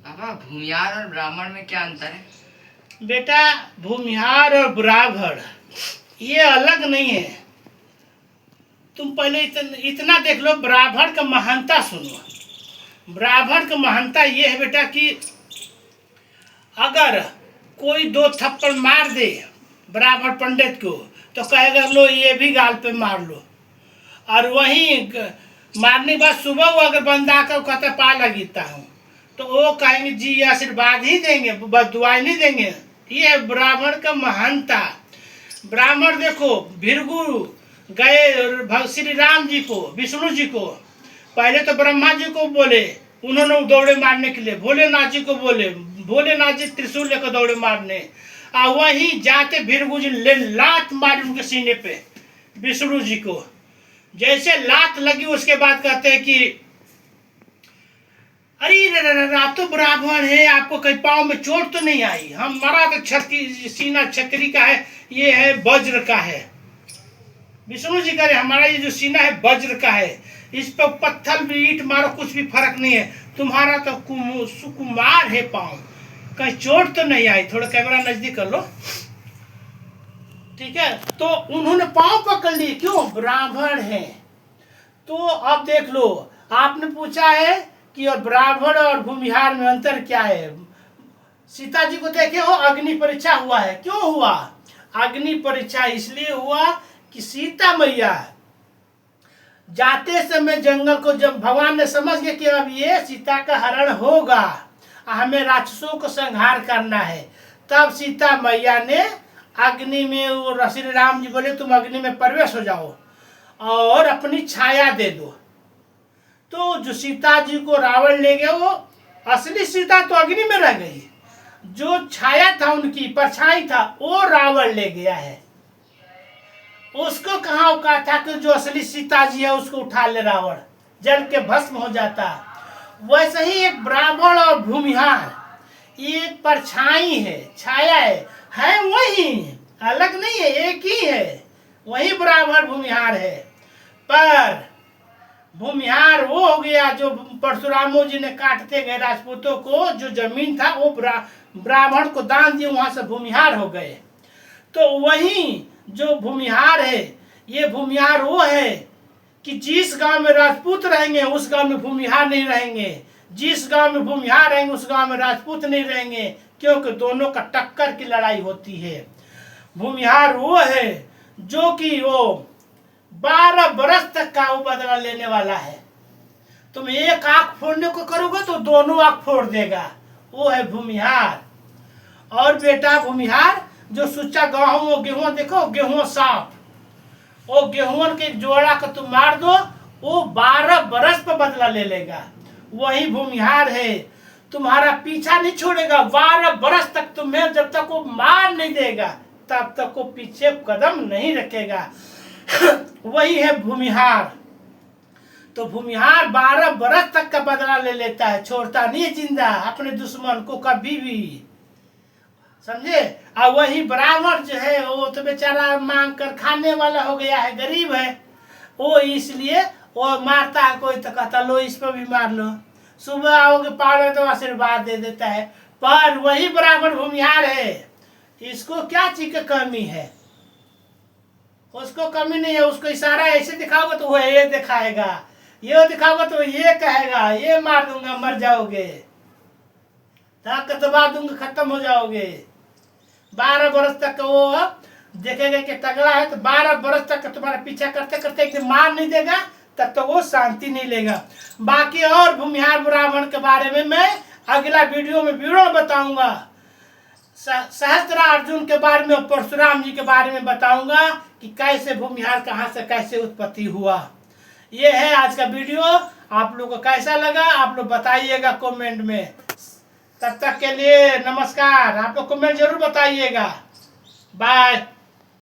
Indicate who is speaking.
Speaker 1: पापा भूमिहार और ब्राह्मण में क्या अंतर है?
Speaker 2: बेटा, भूमिहार और ब्राह्मण ये अलग नहीं है। तुम पहले इतना देख लो, ब्राह्मण का महानता सुनो। ब्राह्मण का महानता ये है बेटा कि अगर कोई 2 थप्पड़ मार दे ब्राह्मण पंडित को तो कहेगा लो ये भी गाल पे मार लो। और वहीं मारने के बाद सुबह वो अगर बंदा कर कहता पा लगीता हूँ तो वो कहेंगे जी आशीर्वाद ही देंगे, बस दुआएं नहीं देंगे। ये है ब्राह्मण का महानता। ब्राह्मण देखो, भृगु गए श्री राम जी को, विष्णु जी को, पहले तो ब्रह्मा जी को बोले, उन्होंने दौड़े मारने के लिए, भोलेनाथ जी को बोले, भोलेनाथ जी त्रिशूल लेकर दौड़े मारने, और वहीं जाते भृगु जी ले लात मारी उनके सीने पे विष्णु जी को। जैसे लात लगी उसके बाद कहते हैं कि अरे आप तो ब्राह्मण है, आपको कहीं पाँव में चोट तो नहीं आई? हमारा तो सीना छतरी का है, ये है वज्र का है। विष्णु जी कह रहे हमारा ये जो सीना है वज्र का है, इस पर पत्थर भी ईंट मारो कुछ भी फर्क नहीं है, तुम्हारा तो सुकुमार है पाँव, कहीं चोट तो नहीं आई। थोड़ा कैमरा नजदीक कर लो, ठीक है। तो उन्होंने पाँव पकड़ लिए, क्यों? ब्राह्मण है। तो अब देख लो, आपने पूछा है कि और ब्राह्मण और भूमिहार में अंतर क्या है। सीता जी को देखे हो, अग्नि परीक्षा हुआ है। क्यों हुआ अग्नि परीक्षा? इसलिए हुआ कि सीता मैया जाते समय जंगल को जब भगवान ने समझ गया कि अब ये सीता का हरण होगा, हमें राक्षसों को संहार करना है, तब सीता मैया ने अग्नि में, श्री राम जी बोले तुम अग्नि में प्रवेश हो जाओ और अपनी छाया दे दो। तो जो सीता जी को रावण ले गया, वो असली सीता तो अग्नि में रह गई, जो छाया था उनकी परछाई था वो रावण ले गया है। उसको कहाँ औकात था कि जो असली सीता जी है उसको उठा ले रावण, जल के भस्म हो जाता। वैसे ही एक ब्राह्मण और भूमिहार एक परछाई है, छाया है वही, अलग नहीं है, एक ही है। वही ब्राह्मण भूमिहार है। पर भूमिहार वो हो गया जो परशुरामो जी ने काटते गए राजपूतों को, जो जमीन था वो ब्राह्मण को दान दिए, वहां से भूमिहार हो गए। तो वही जो भूमिहार है, ये भूमिहार वो है कि जिस गांव में राजपूत रहेंगे उस गांव में भूमिहार नहीं रहेंगे, जिस गांव में भूमिहार रहेंगे उस गांव में राजपूत नहीं रहेंगे, क्योंकि दोनों का टक्कर की लड़ाई होती है। भूमिहार वो है जो कि वो 12 बरस तक का वो बदला लेने वाला है। तुम एक आंख फोड़ने को करोगे तो दोनों आंख फोड़ देगा, वो है भूमिहार। और बेटा भूमिहार जो सुच्चा गेहूं देखो, गेहूं साफ, वो गेहूं के जोड़ा का तुम मार दो, वो 12 बरस पर बदला ले लेगा। वही भूमिहार है, तुम्हारा पीछा नहीं छोड़ेगा 12 बरस तक तुम्हें, जब तक वो मार नहीं देगा तब तक वो पीछे कदम नहीं रखेगा। वही है भूमिहार। तो भूमिहार 12 बरस तक का बदला ले लेता है, छोड़ता नहीं है जिंदा अपने दुश्मन को कभी भी, समझे। और वही ब्राह्मण जो है वो तो बेचारा मांग कर खाने वाला हो गया है, गरीब है वो, इसलिए वो मारता है कोई तो कहता लो इस पर भी मार लो, सुबह आओगे पाओगे तो आशीर्वाद दे देता है। पर वही ब्राह्मण भूमिहार है, इसको क्या चीज की कमी है? उसको कमी नहीं है। उसको इशारा ऐसे दिखाओगे तो वो ये दिखाएगा, ये दिखाओगे तो ये कहेगा ये मार दूंगा मर जाओगे, ताकत दबा दूंगा खत्म हो जाओगे। 12 बरस तक वो देखेगा कि तगड़ा है, तो 12 बरस तक तुम्हारा पीछा करते करते एक दिन मार नहीं देगा, तब तो वो शांति नहीं लेगा। बाकी और भूमिहार ब्राह्मण के बारे में मैं अगला वीडियो में बताऊंगा। सहस्त्रार्जुन के बारे में, परशुराम जी के बारे में बताऊंगा कि कैसे भूमिहार कहाँ से कैसे उत्पत्ति हुआ। ये है आज का वीडियो। आप लोग को कैसा लगा आप लोग बताइएगा कमेंट में। तब तक के लिए नमस्कार। आप लोग कमेंट जरूर बताइएगा। बाय।